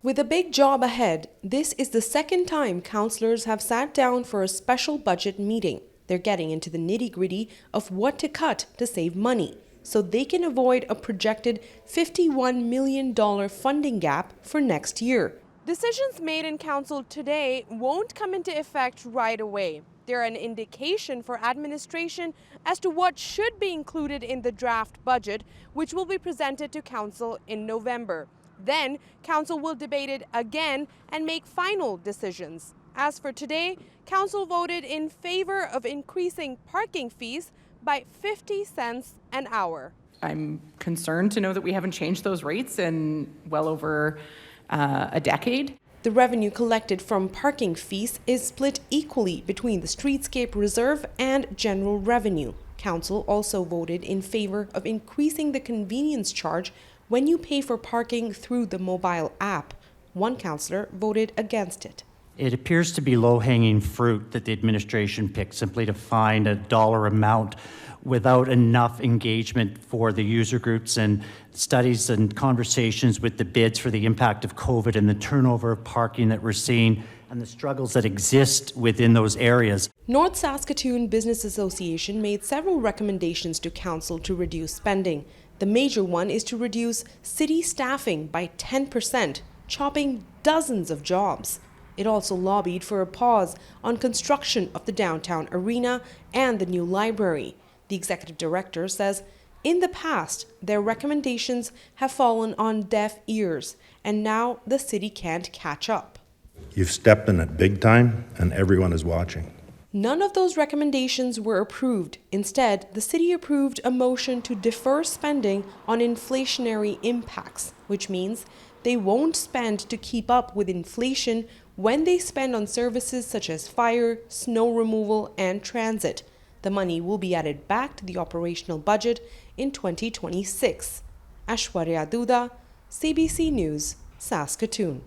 With a big job ahead, this is the second time councillors have sat down for a special budget meeting. They're getting into the nitty-gritty of what to cut to save money, so they can avoid a projected $51 million funding gap for next year. Decisions made in council today won't come into effect right away. They're an indication for administration as to what should be included in the draft budget, which will be presented to council in November. Then, council will debate it again and make final decisions. As for today, council voted in favor of increasing parking fees by 50 cents an hour. I'm concerned to know that we haven't changed those rates in well over a decade. The revenue collected from parking fees is split equally between the Streetscape Reserve and general revenue. Council also voted in favor of increasing the convenience charge when you pay for parking through the mobile app. One councillor voted against it. It appears to be low-hanging fruit that the administration picked simply to find a dollar amount without enough engagement for the user groups and studies and conversations with the bids for the impact of COVID and the turnover of parking that we're seeing and the struggles that exist within those areas. North Saskatoon Business Association made several recommendations to council to reduce spending. The major one is to reduce city staffing by 10%, chopping dozens of jobs. It also lobbied for a pause on construction of the downtown arena and the new library. The executive director says, in the past, their recommendations have fallen on deaf ears, and now the city can't catch up. You've stepped in it big time, and everyone is watching. None of those recommendations were approved. Instead, the city approved a motion to defer spending on inflationary impacts, which means they won't spend to keep up with inflation when they spend on services such as fire, snow removal, and transit. The money will be added back to the operational budget in 2026. Aishwarya Duda, CBC News, Saskatoon.